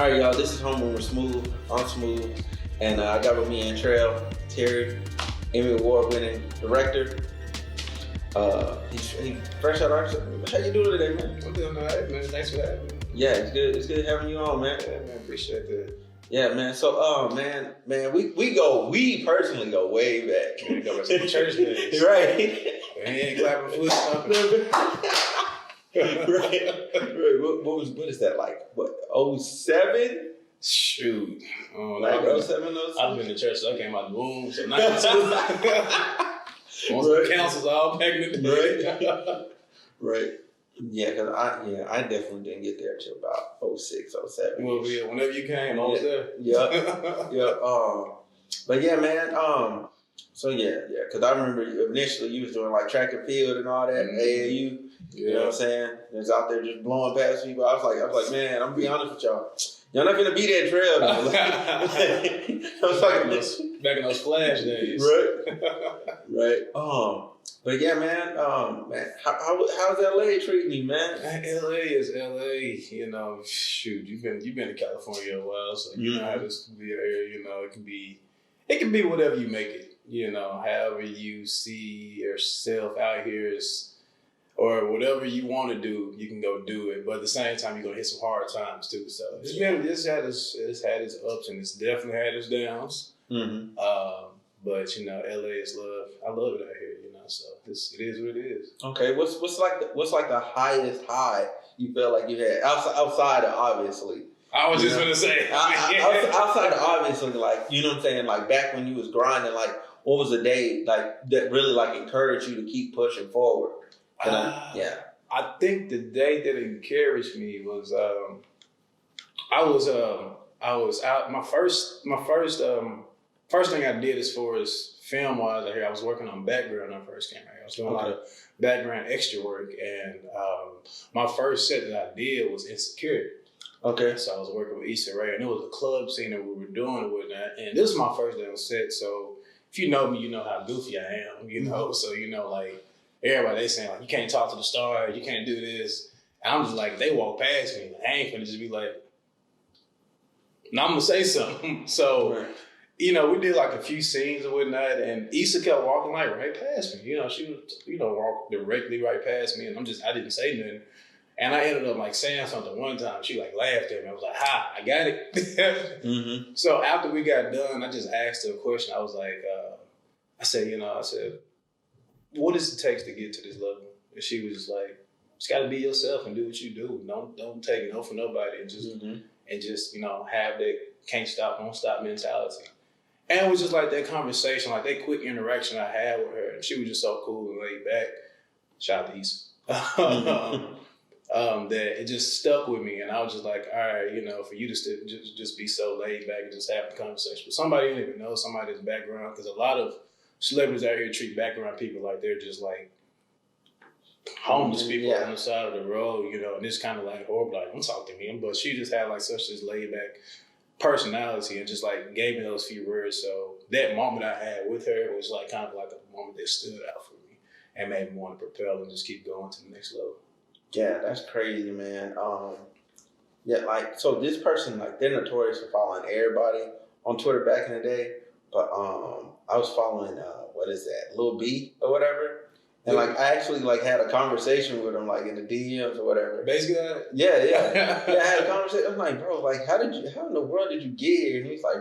All right, y'all. This is Homeroom with Smooth. I'm Smooth, and I got with me Antrell, Terry, Emmy Award-winning director. He fresh out of How you doing today, man? I'm doing all right, man. Thanks for having me. Yeah, it's good. It's good having you on, man. Yeah, man. Appreciate that. Yeah, man. So, man, we personally go way back. Man, go back to the church days. Right. We ain't clapping foot stomping. right. What is that like? What, 07? Shoot. Like 07, 06? I've been to church, so I came out the womb, so 92. Once the councils all back in the day. Right. Yeah, because I definitely didn't get there until about 06, 07. Well, yeah, whenever you came, I was there. Yeah. But yeah, man. So yeah, because I remember initially you was doing like track and field and all that, AAU. Yeah. You know what I'm saying? It was out there just blowing past people. I was like, man, I'm gonna be honest with y'all. Y'all not gonna beat that trail though. I was like, back in those flash days. Right. But yeah, man, how's LA treating you, man? LA is LA, you know. Shoot, you've been to California a while, so you know how this can be area. You know, it can be whatever you make it. You know, however you see yourself out here is, or whatever you want to do, you can go do it. But at the same time, you're gonna hit some hard times too. So it's had its ups and it's definitely had its downs. Mm-hmm. But you know, LA is love. I love it out here. You know, so it is what it is. Okay, what's like the highest high you felt like you had outside of obviously? I was just gonna say outside of obviously, like, you know what I'm saying, like back when you was grinding, like what was the day like that really like encouraged you to keep pushing forward? I think the day that encouraged me was I was out. My first thing I did as far as film wise out here, I was working on background when I first came out here. I was doing a lot of background extra work, and my first set that I did was Insecure. Okay. So I was working with Issa Rae, and it was a club scene that we were doing and whatnot. And this was my first day on set, so if you know me, you know how goofy I am, you know. Mm-hmm. So, you know, like, everybody, they saying, like, you can't talk to the star, you can't do this. And I'm just like, they walk past me. I ain't finna just be like, no, I'm gonna say something. So, you know, we did like a few scenes and whatnot, and Issa kept walking like right past me. You know, she would, you know, walk directly right past me, and I didn't say nothing. And I ended up like saying something one time. She like laughed at me. I was like, ha, I got it. Mm-hmm. So after we got done, I just asked her a question. I was like, I said, what does it take to get to this level? And she was just like, just got to be yourself and do what you do. Don't take no for nobody, and just you know, have that can't stop, won't stop mentality. And it was just like that conversation, like that quick interaction I had with her, and she was just so cool and laid back. Shout out to Issa. That it just stuck with me, and I was just like, all right, you know, for you to just be so laid back and just have the conversation with somebody you don't even know, somebody's background, because a lot of celebrities out here treat background people like they're just like homeless people on the side of the road, you know, and it's kind of like horrible, like, don't talk to me. But she just had like such this laid back personality and just like gave me those few words. So that moment I had with her was like kind of like a moment that stood out for me and made me want to propel and just keep going to the next level. Yeah, that's crazy, man. Like, so this person, like, they're notorious for following everybody on Twitter back in the day, but I was following, Lil B or whatever, and like I actually like had a conversation with him like in the DMs or whatever. Basically, yeah, I had a conversation. I'm like, bro, like, how in the world did you get here? And he's like,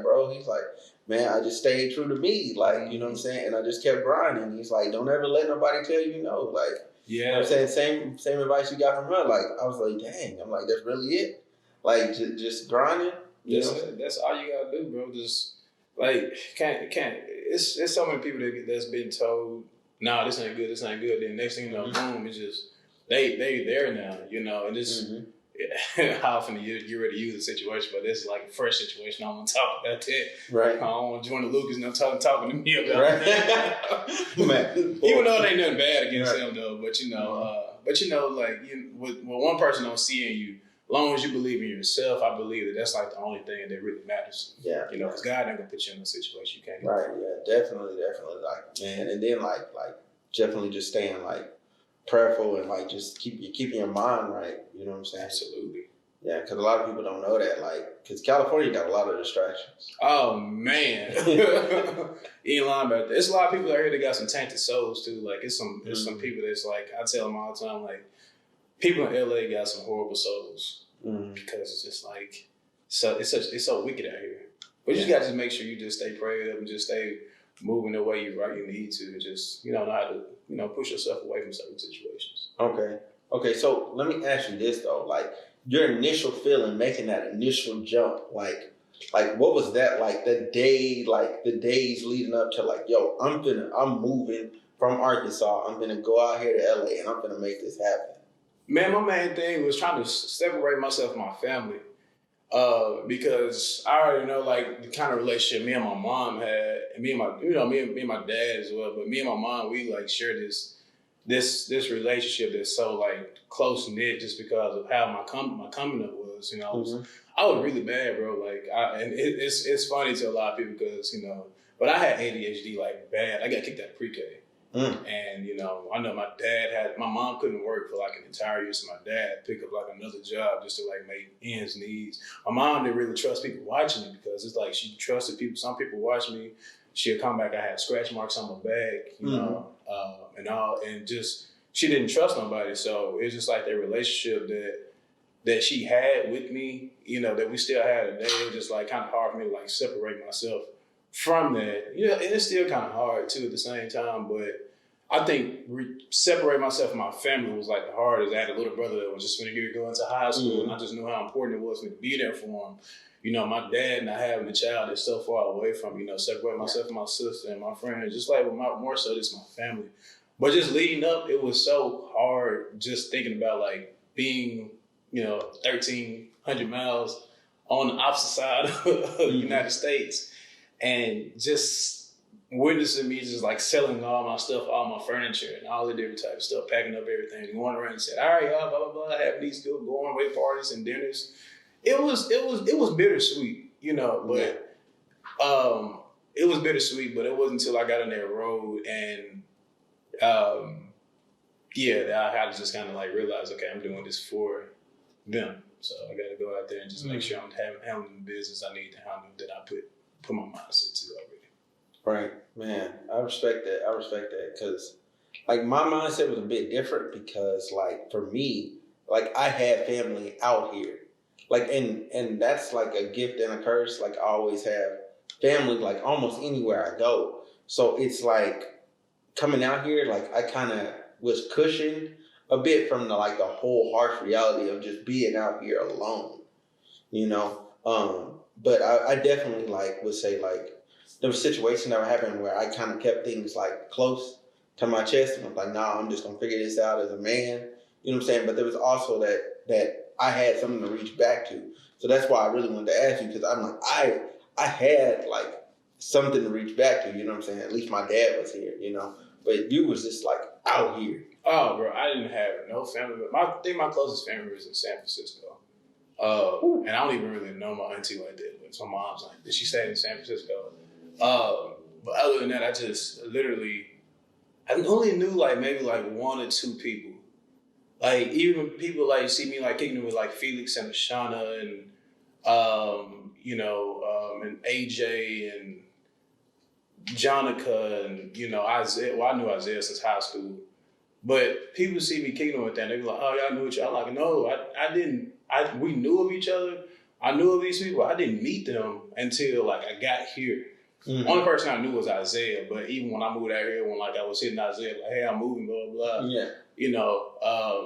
man, I just stayed true to me, like, you know what I'm saying, and I just kept grinding. He's like, don't ever let nobody tell you no, like. Yeah, you know what I'm saying, same advice you got from her. Like, I was like, dang, I'm like, that's really it. Like, just grinding. That's all you gotta do, bro. Just like can't. It's so many people that's been told, nah, this ain't good. Then next thing you know, boom, it's just they there now, you know, and just how often you're ready to use the situation, but this is like a fresh situation. I don't want to talk about that. Right. I don't want to join the Lucas and talking to me about it. Man. Even though it ain't nothing bad against them though, but you know, like what one person don't see in you, as long as you believe in yourself, I believe that's like the only thing that really matters. Yeah. You know, because God ain't gonna put you in a situation you can't get. Right. Yeah. Definitely. Like, man, and then like definitely just staying like prayerful and like just keeping your mind right. You know what I'm saying? Absolutely. Yeah, because a lot of people don't know that. Like, because California got a lot of distractions. Oh man, you ain't lying about that. It's a lot of people out here that got some tainted souls too. Like it's some people that's like I tell them all the time. Like people in LA got some horrible souls because it's just like it's so wicked out here. But you just got to make sure you just stay prayed up and just stay moving the way you need to, and just know how to push yourself away from certain situations. Okay. So let me ask you this though, like your initial feeling making that initial jump, like what was that like? The days leading up to like, yo, I'm moving from Arkansas. I'm gonna go out here to LA and I'm gonna make this happen. Man, my main thing was trying to separate myself from my family. Because I already know like the kind of relationship me and my mom had, and me and my dad as well. But me and my mom, we like share this relationship that's so like close knit just because of how my coming up was. I was really bad, bro. Like, it's funny to a lot of people because but I had ADHD like bad. I got kicked out of pre-K. And I know my mom couldn't work for like an entire year, so my dad picked up like another job just to like make ends meet. My mom didn't really trust people watching me because it's like she trusted people. Some people watch me, she'll come back. I had scratch marks on my back, and all, and just she didn't trust nobody. So it's just like their relationship that she had with me, that we still had today. It was just like kind of hard for me to like separate myself from that. And it's still kind of hard too at the same time, but I think separate myself from my family was like the hardest. I had a little brother that was just going to go into high school, and I just knew how important it was for me to be there for him. My dad not having a child that's so far away from separate myself from my sister and my friends, just like more so just my family. But just leading up, it was so hard just thinking about like being 1,300 miles on the opposite side of the United States. And just witnessing me just like selling all my stuff, all my furniture and all the different type of stuff, packing up everything, going around and said, all right, y'all, blah, blah, blah, having these good going away parties and dinners. It was bittersweet, but it was bittersweet, but it wasn't until I got on that road and I had to just kind of like realize, okay, I'm doing this for them. So I got to go out there and just make sure I'm handling the business I need to handle that I put my mindset to already. Right, man. I respect that because like my mindset was a bit different because like for me, like I had family out here, like and that's like a gift and a curse. Like I always have family like almost anywhere I go. So it's like coming out here, like I kind of was cushioned a bit from the whole harsh reality of just being out here alone, But I definitely would say there was situations that were happening where I kind of kept things close to my chest and was like, nah, I'm just gonna figure this out as a man. You know what I'm saying? But there was also that I had something to reach back to. So that's why I really wanted to ask you because I'm like I had something to reach back to. You know what I'm saying? At least my dad was here. But you was just out here. Oh, bro, I didn't have no family. I think my closest family was in San Francisco. And I don't even really know my auntie like that. But my mom's she stayed in San Francisco. But other than that, I just literally, I only knew maybe one or two people. Even people see me kicking it with Felix and Ashana and and AJ and Jonica and Isaiah. Well, I knew Isaiah since high school, but people see me kicking with that. They be like, "Oh, y'all knew each other." I'm like, no, I didn't. We knew of each other. I knew of these people. I didn't meet them until I got here. Mm-hmm. Only person I knew was Isaiah. But even when I moved out here, when I was hitting Isaiah, hey, I'm moving, blah blah blah. Yeah.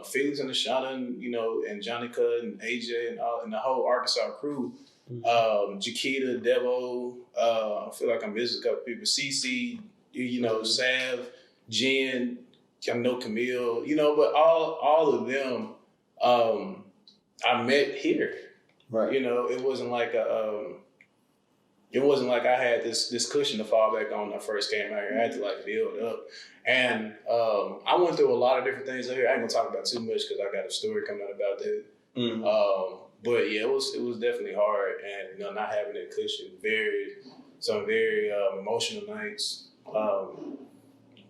Felix and Ashana, and Jonica and AJ and the whole Arkansas crew. Mm-hmm. Jaquita, Devo, I feel like I'm missing a couple people. CC, Sav, Jen, I know Camille, but all of them I met here. Right. It wasn't it wasn't like I had this cushion to fall back on when I first came out here. I had to build up. And I went through a lot of different things out here. I ain't gonna talk about too much because I got a story coming out about that. Mm-hmm. But yeah, it was definitely hard, and not having that cushion, some very emotional nights.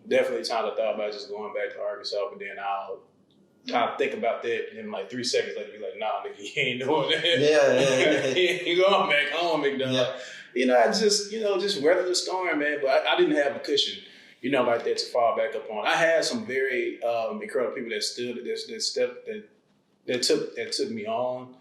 Definitely times I thought about just going back to Arkansas, but then I'll I think about that, and then like 3 seconds later, be like, nah, nigga, you ain't doing that. Yeah. You going back home, McDonald. Yeah. You know, I just, just weather the storm, man. But I didn't have a cushion, like that to fall back up on. I had some very incredible people that took me on.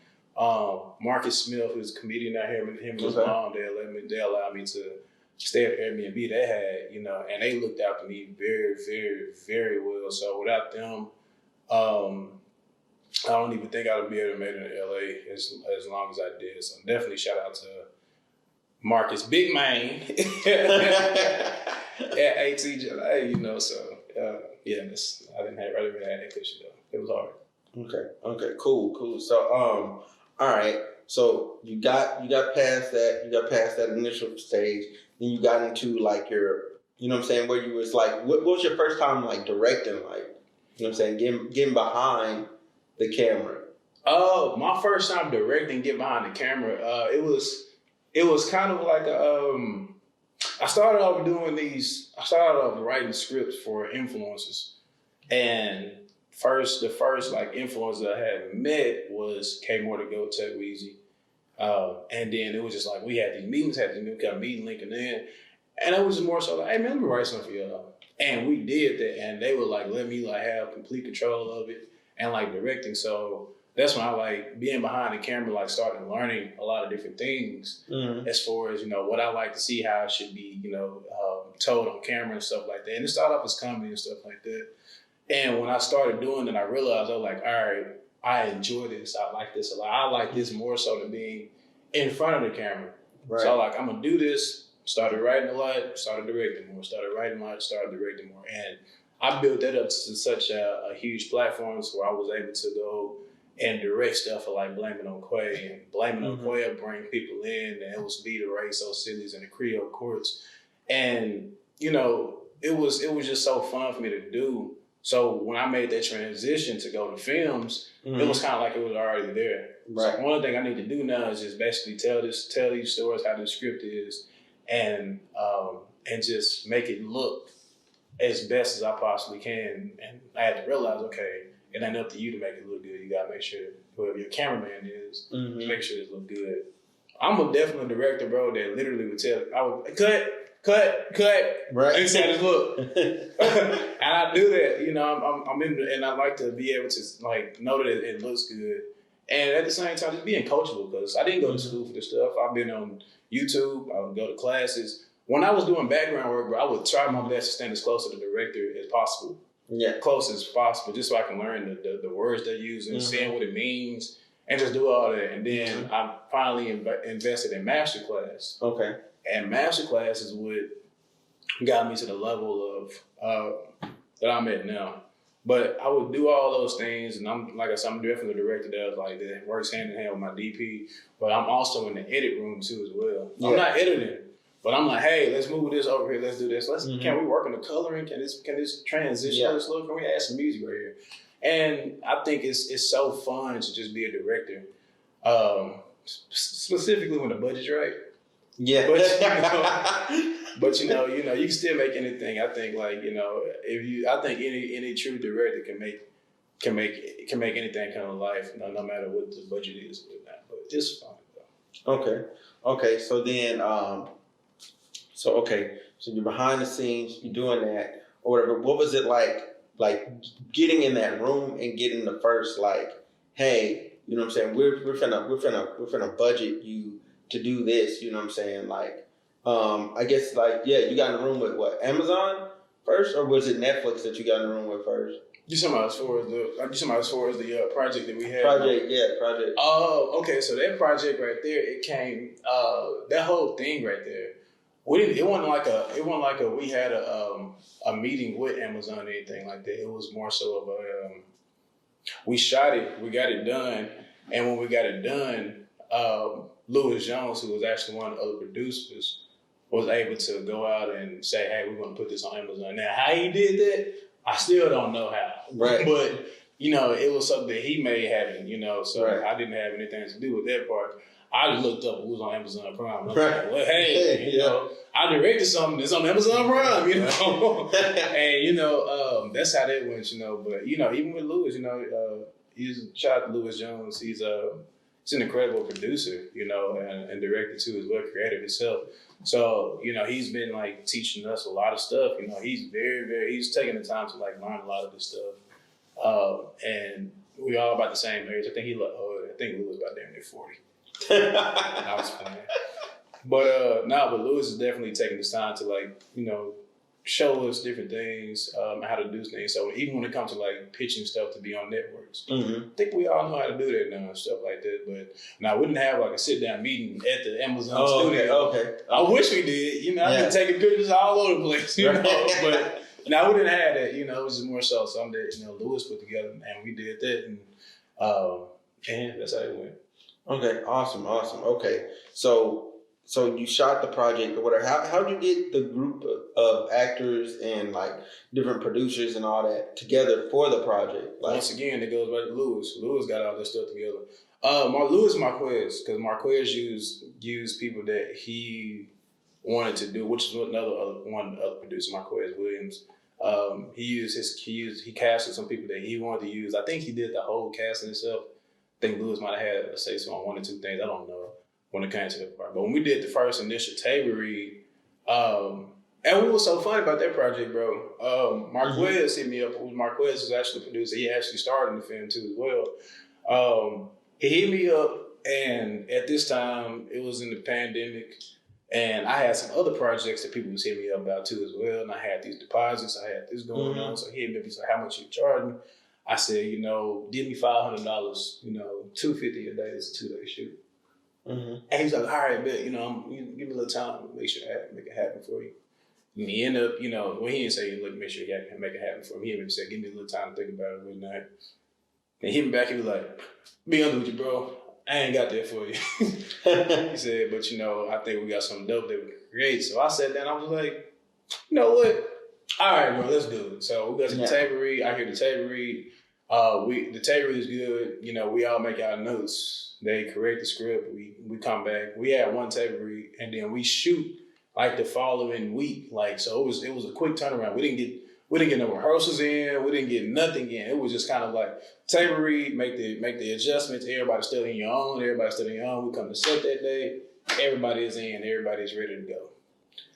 Marcus Smith, who's a comedian out here, him and his mom, they allowed me to stay at Airbnb they had, and they looked out to me very, very, very well. So without them, I don't even think I would be able to make it in LA as long as I did. So definitely shout out to Marcus, big man at ATJ, so yeah, I didn't have that cushion though. It was hard. Okay, cool. So all right. So you got past that initial stage, then you got into like your, where you was like, what was your first time like directing, like, getting behind the camera? Oh, my first time directing, get behind the camera. It was kind of like I started off writing scripts for influencers, and the first like influencer I had met was K More to Go Tech Weezy. And then it was just like we had these meetings, kind of meeting linking in, and it was more so like, hey man, let me write something for y'all. And we did that, and they would like let me like have complete control of it and like directing. So that's when I like being behind the camera, like started learning a lot of different things as far as what I like to see, how it should be, told on camera and stuff like that. And it started off as comedy and stuff like that. And when I started doing it, I realized I was like, all right, I enjoy this. I like this a lot. I like this more so than being in front of the camera. Right. So I'm going to do this. Started writing a lot, started directing more. Started writing a lot, started directing more. And I built that up to such a huge platform where I was able to go and direct stuff for like Blame It on Quay. And Blame It on Quay would bring people in. And it was Be the Ray So Sillies and the Creole Courts. And, it was just so fun for me to do. So when I made that transition to go to films, it was kind of like it was already there. Right. So one thing I need to do now is just basically tell these stories, how the script is, and just make it look as best as I possibly can. And I had to realize, okay, it ain't up to you to make it look good. You gotta make sure whoever your cameraman is, make sure it look good. I'm definitely a director, bro, that literally would tell, I would cut, right? And say, look, and I do that. I'm in, and I like to be able to like know that it looks good, and at the same time, just being coachable because I didn't go to school for this stuff. I've been on YouTube. I would go to classes. When I was doing background work, bro, I would try my best to stand as close to the director as possible. Yeah, close as possible, just so I can learn the words they're using, seeing what it means, and just do all that. And then I finally invested in masterclass. Okay. And masterclass is what got me to the level of that I'm at now. But I would do all those things, and I'm definitely a director that works hand in hand with my DP. But I'm also in the edit room too as well. Yeah. I'm not editing, but I'm like, hey, let's move this over here. Let's do this. Can we work on the coloring? Can this transition? This look? Can we add some music right here? And I think it's so fun to just be a director, specifically when the budget's right. Yeah, but you can still make anything. I think I think any true director can make anything come to life, no matter what the budget is with that. But it's fun though. Okay. So then, so you're behind the scenes, you're doing that or whatever. What was it like getting in that room and getting the first hey, we're finna budget you to do this, I guess you got in the room with what, Amazon first, or was it Netflix that you got in the room with first? You talking about as far as the project that we had? Project. Oh, okay. So that project right there, it came that whole thing right there. It wasn't like we had a meeting with Amazon or anything like that. It was more so of we shot it, we got it done, and when we got it done, Louis Jones, who was actually one of the other producers, was able to go out and say, hey, we're going to put this on Amazon. Now, how he did that, I still don't know how. Right. But, it was something that he made happen, so right. I didn't have anything to do with that part. I just looked up who was on Amazon Prime. I was like, well, hey, I I directed something that's on Amazon Prime, you know. And, you know, that's how that went, you know. But, you know, even with Lewis, you know, shout out to Lewis Jones. He's an incredible producer, you know, and director too as well, creative himself. So, you know, he's been like teaching us a lot of stuff. You know, he's he's taking the time to like learn a lot of this stuff. And we all about the same age. I think I think Lewis about damn near 40. I was playing. But but Lewis is definitely taking this time to like, you know, show us different things, how to do things. So even when it comes to like pitching stuff to be on networks, I think we all know how to do that now and stuff like that. But now I wouldn't have like a sit down meeting at the Amazon studio. Okay. I wish we did. You know, I've been taking pictures all over the place. You know, but now we didn't have that. You know, it was just more so something that, you know, Lewis put together and we did that, and that's how it went. Okay, awesome. Okay, so you shot the project or whatever. How did you get the group of actors and like different producers and all that together for the project? Like, once again, it goes back to Lewis. Lewis got all this stuff together. Lewis Marquez, because Marquez used people that he wanted to do, which is one other producer, Marquez Williams. He casted some people that he wanted to use. I think he did the whole casting himself. I think Lewis might have had a say so on one or two things. I don't know when it came to that part. But when we did the first initial table read, and what was so funny about that project, bro, Marquez hit me up. Marquez was actually the producer. He actually starred in the film too as well. He hit me up, and at this time, it was in the pandemic, and I had some other projects that people was hitting me up about too as well, and I had these deposits, I had this going on, so he hit me up, he's like, how much you charge me? I said, you know, give me $500, you know, $250 a day is a 2-day shoot. And he's like, all right, bet, you know, give me a little time to make it happen for you. And he ended up, you know, well, he didn't say, look, make sure you can make it happen for me. He said, give me a little time to think about it midnight. And he hit me back, he was like, be honest with you, bro, I ain't got that for you. He said, but you know, I think we got something dope that we can create. So I sat down, I was like, you know what? All right, bro, let's do it. So we got to the table read. I hear the table read. The table read is good. You know, we all make our notes. They correct the script. We come back. We had one table read, and then we shoot like the following week. Like, so it was a quick turnaround. We didn't get no rehearsals in. We didn't get nothing in. It was just kind of like table read, make the adjustments. Everybody's still in your own. We come to set that day. Everybody is in. Everybody's ready to go.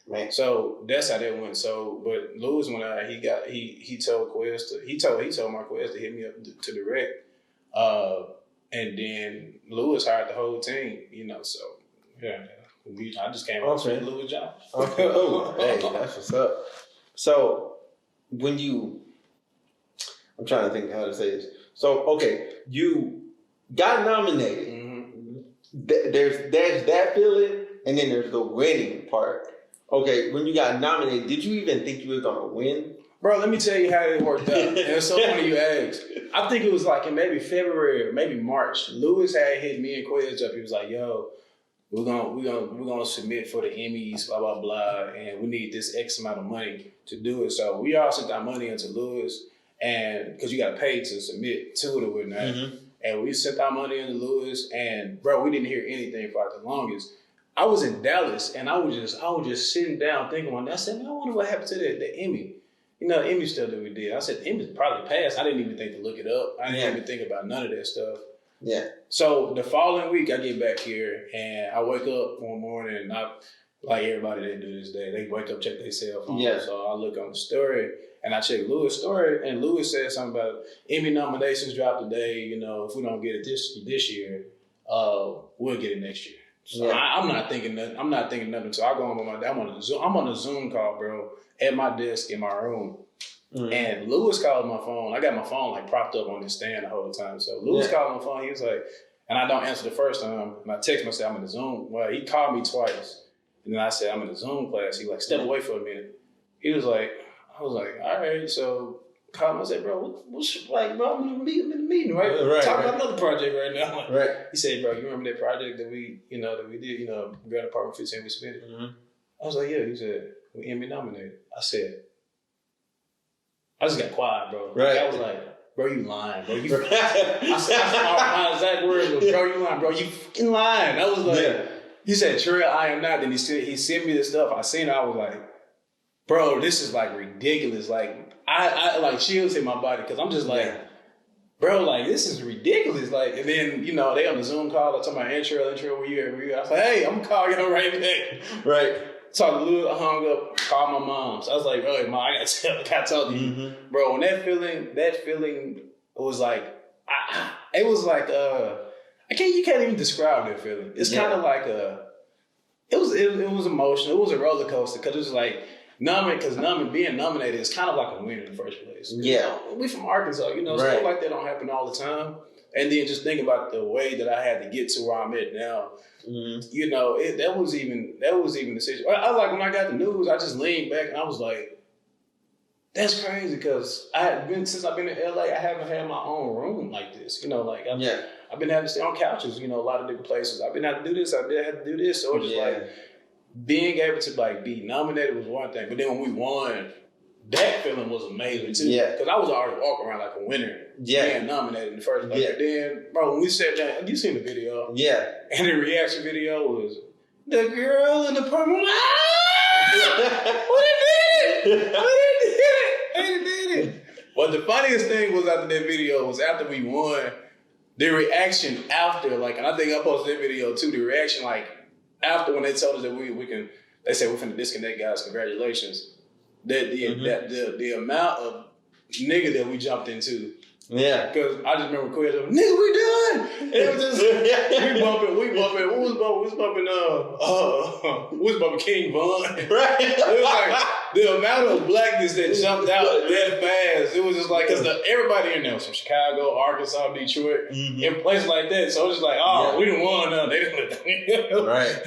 Man. So that's how that went. So, but Lewis went out. He told Marquez to hit me up to direct, and then Lewis hired the whole team. You know, so yeah, I just came up with Lewis Jones. Okay, hey, that's what's up. So when I'm trying to think how to say this. So okay, you got nominated. There's that feeling, and then there's the winning part. Okay, when you got nominated, did you even think you were going to win? Bro, let me tell you how it worked out. And it's so funny you asked. I think it was like in maybe February or maybe March. Lewis had hit me and Quez up. He was like, yo, we're gonna submit for the Emmys, blah, blah, blah, and we need this X amount of money to do it. So we all sent our money into Lewis, and because you got to pay to submit to it or whatnot. And we sent our money into Lewis, and bro, we didn't hear anything for like the longest. I was in Dallas, and I was just sitting down thinking one day. I said, man, I wonder what happened to the Emmy. You know, the Emmy stuff that we did. I said, the Emmy probably passed. I didn't even think to look it up. I didn't even think about none of that stuff. Yeah. So the following week, I get back here, and I wake up one morning, and I, like everybody that do this day, they wake up, check their cell phone. Yeah. So I look on the story, and I check Lewis' story, and Lewis said something about Emmy nominations dropped today. You know, if we don't get it this year, we'll get it next year. So I'm not thinking nothing. So I go on with I'm on a Zoom call, bro, at my desk in my room. And Lewis called my phone. I got my phone like propped up on this stand the whole time. So Lewis called my phone. He was like, and I don't answer the first time. And I text him, I said, I'm in the Zoom. Well, he called me twice. And then I said, I'm in the Zoom class. He like, step away for a minute. I was like, all right. So called him. I said, bro, what's like, bro, I'm in the meeting, right? Talking about another project right now. Right. He said, bro, you remember that project that we did, Grand Apartment 15 we submitted? I was like, yeah. He said, we Emmy nominated. I said, I just got quiet, bro. Right. I was like, bro, you lying, bro. I said, my exact words was, bro, you lying, bro. You fucking lying. I was like, He said, Trell, I am not. Then he sent me this stuff. I seen it. I was like, bro, this is like ridiculous. Like, I like chills in my body because I'm just like, bro, like, this is ridiculous. Like, and then, you know, they on the Zoom call. I'm talking about Antrell, where you at? I was like, hey, I'm going to call y'all right back. Right. Talked a little, hung up, called my mom. So I was like, oh, Mom, I got to talk to you. Bro, when that feeling was like, it was like, you can't even describe that feeling. It's kind of like it was emotional. It was a roller coaster because it was like, being nominated is kind of like a win in the first place. Yeah. We from Arkansas, you know, stuff like that don't happen all the time. And then just think about the way that I had to get to where I'm at now. You know, that was even the situation. I like when I got the news, I just leaned back and I was like, that's crazy because since I've been in LA, I haven't had my own room like this. You know, like I've been having to stay on couches, you know, a lot of different places. I've been having to do this, I've been having to do this. So it's just like being able to like be nominated was one thing, but then when we won, that feeling was amazing too. Yeah. Because I was already walking around like a winner. Yeah. Being nominated in the first place. Yeah. Then, bro, when we sat down, you seen the video. Yeah. And the reaction video was the girl in the purple. What did it? But the funniest thing was after that video was after we won, the reaction after, like, and I think I posted that video too, the reaction like after when they told us that we can, they said we're finna disconnect, guys, congratulations. The amount of nigga that we jumped into. Yeah. Because I just remember Quez, nigga, we done! It was just, we bumping, we was bumping King Von. Right. It was like, the amount of blackness that jumped out that fast, it was just like, because everybody in there was from Chicago, Arkansas, Detroit, in places like that. So it was just like, we done won now. They didn't. Right.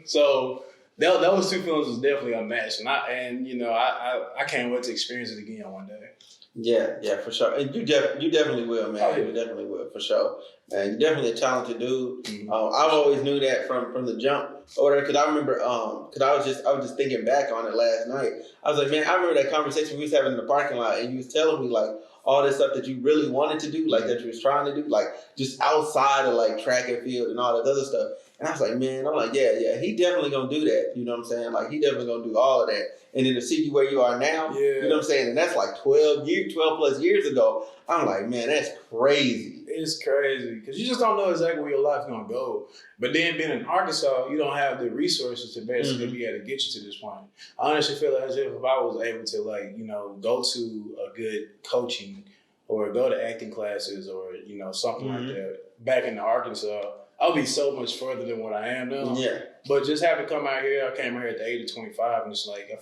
So, that was two feelings was definitely unmatched, and you know I can't wait to experience it again one day. Yeah, for sure. And you definitely will, man. Oh, yeah. You definitely will, for sure. Man, you're definitely a talented dude. I've always knew that from the jump or whatever. Because I remember, because I was just thinking back on it last night. I was like, man, I remember that conversation we was having in the parking lot, and you was telling me like all this stuff that you really wanted to do, like that you was trying to do, like just outside of like track and field and all that other stuff. And I was like, man, yeah, he definitely gonna do that. You know what I'm saying? Like he definitely gonna do all of that. And then to see you where you are now, you know what I'm saying? And that's like 12 plus years ago. I'm like, man, that's crazy. It's crazy because you just don't know exactly where your life's gonna go. But then being in Arkansas, you don't have the resources to basically be able to get you to this point. I honestly feel as if I was able to like, you know, go to a good coaching or go to acting classes or, you know, something like that back in Arkansas, I'll be so much further than what I am now. Yeah. But just having come out here, I came out here at the age of 25, and it's like I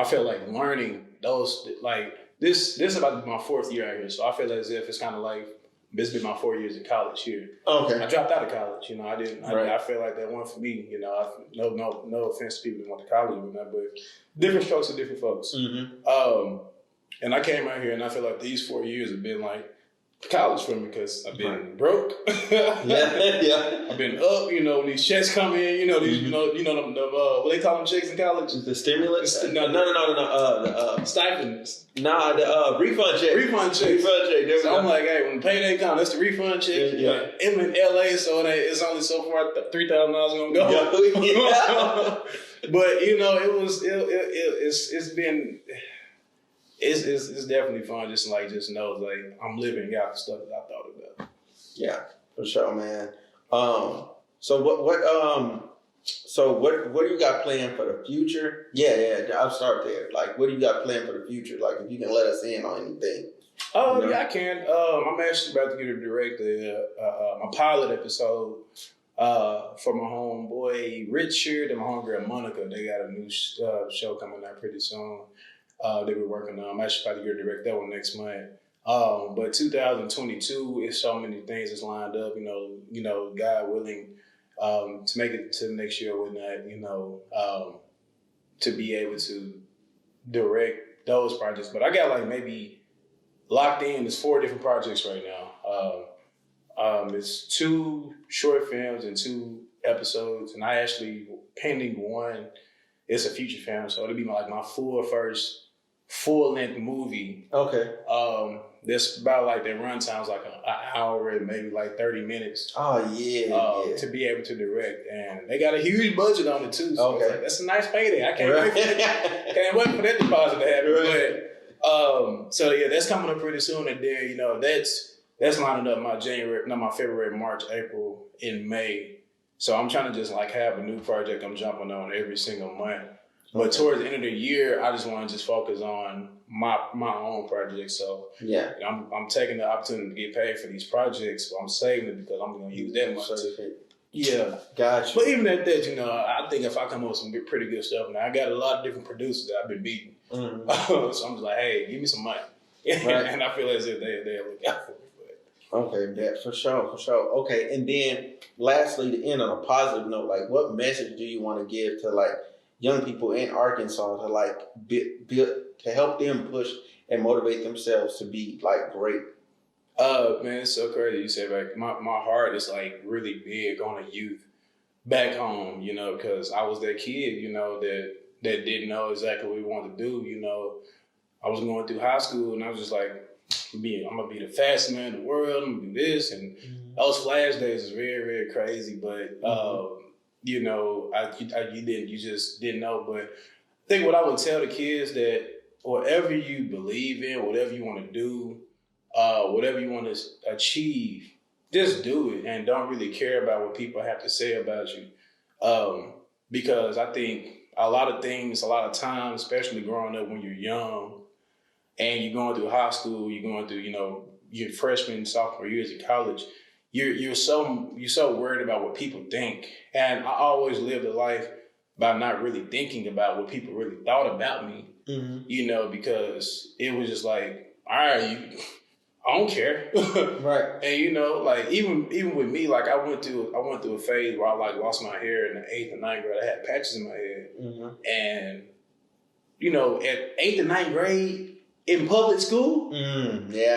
feel like learning those, like this is about to be my 4th year out here, so I feel as if it's kind of like this has been my 4 years in college here. Okay. I dropped out of college, you know. I didn't. Right. I feel like that one for me, you know. No offense to people who went to college or that, but different strokes for different folks. And I came out here, and I feel like these 4 years have been like college for me because I've been broke. I've been up, you know, when these checks come in, you know, these, you know, them, what they call them checks in college? The stimulus? No. The stipends. Nah, the refund check. Refund check. So I'm like, hey, when the payday comes, that's the refund check. Yeah. I'm in LA, so it's only so far $3,000 gonna go. Yeah. But you know, it's been. It's definitely fun. Just know like I'm living out the stuff that I thought about. Yeah, for sure, man. So what do you got planned for the future? Yeah. I'll start there. Like, what do you got planned for the future? Like, if you can let us in on anything. Oh, you know? Yeah, I can. I'm actually about to get to direct a pilot episode for my homeboy Richard and my homegirl Monica. They got a new show coming out pretty soon. They were working on. I'm actually about to get direct that one next month. But 2022 is so many things that's lined up. You know, God willing, to make it to next year with that. You know, to be able to direct those projects. But I got like maybe locked in. There's 4 different projects right now. It's 2 short films and 2 episodes, and I actually pending one. It's a feature film, so it'll be my full first full-length movie. Okay. That's about like their runtime's like an hour and maybe like 30 minutes. Oh yeah. To be able to direct, and they got a huge budget on it too. So Okay. it's like, that's a nice payday. I can't wait for that. Can't wait for that deposit to happen. Right. But so yeah, that's coming up pretty soon, and then that's lining up my February, March, April, and May. So I'm trying to just like have a new project I'm jumping on every single month. But towards the end of the year, I just want to just focus on my own project. So yeah, I'm taking the opportunity to get paid for these projects. So I'm saving it because I'm going to use that money. Yeah. Gotcha. But even at that, I think if I come up with some pretty good stuff, now I got a lot of different producers that I've been beating. Mm-hmm. So I'm just like, hey, give me some money. Right. And I feel as if they'll look out for me. Okay, yeah, for sure. Okay, and then lastly, to end on a positive note, like what message do you want to give to like young people in Arkansas to like to help them push and motivate themselves to be like great? Man, it's so crazy you say like my heart is like really big on the youth back home, because I was that kid, that didn't know exactly what we wanted to do. I was going through high school and I was just like, I'm gonna be the fastest man in the world. I'm gonna do this, and those flash days is very, very crazy. But you just didn't know. But I think what I would tell the kids that whatever you believe in, whatever you want to do, whatever you want to achieve, just do it, and don't really care about what people have to say about you. Because I think a lot of times, especially growing up when you're young. And you're going through high school, you're going through, your freshman, sophomore years of college. You're so worried about what people think. And I always lived a life by not really thinking about what people really thought about me. Mm-hmm. Because it was just like, all right, I don't care. Right. And like even with me, like I went through a phase where I like lost my hair in the 8th and 9th grade. I had patches in my head. Mm-hmm. And at 8th and 9th grade, in public school,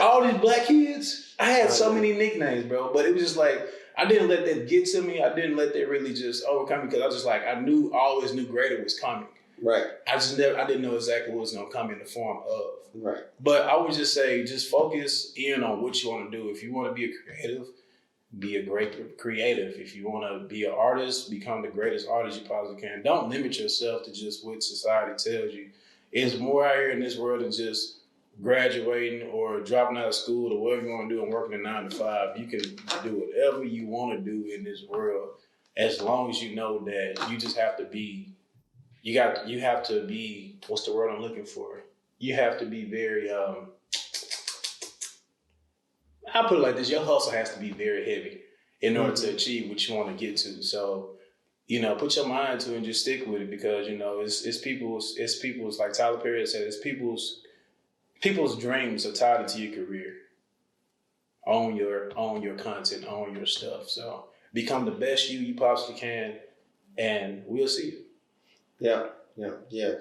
all these black kids, I had so many nicknames, bro. But it was just like, I didn't let that get to me. I didn't let that really just overcome me because I was just like, I always knew greater was coming. Right. I didn't know exactly what was going to come in the form of. Right. But I would just say, just focus in on what you want to do. If you want to be a creative, be a great creative. If you want to be an artist, become the greatest artist you possibly can. Don't limit yourself to just what society tells you. There's more out here in this world than just graduating or dropping out of school or whatever you want to do and working a 9 to 5. You can do whatever you want to do in this world as long as you know that you just have to be, you have to be, what's the word I'm looking for? You have to be very, I'll put it like this, your hustle has to be very heavy in order to achieve what you want to get to. So, put your mind to it and just stick with it because, it's people's, like Tyler Perry said, it's people's dreams are tied into your career. Own your content, own your stuff. So become the best you possibly can, and we'll see you. Yeah,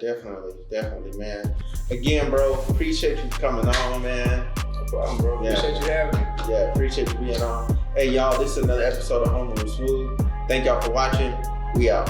definitely, man. Again, bro, appreciate you coming on, man. No problem, bro. Yeah. Appreciate you having me. Yeah, appreciate you being on. Hey, y'all, this is another episode of Homeroom Smooth. Thank y'all for watching. We out.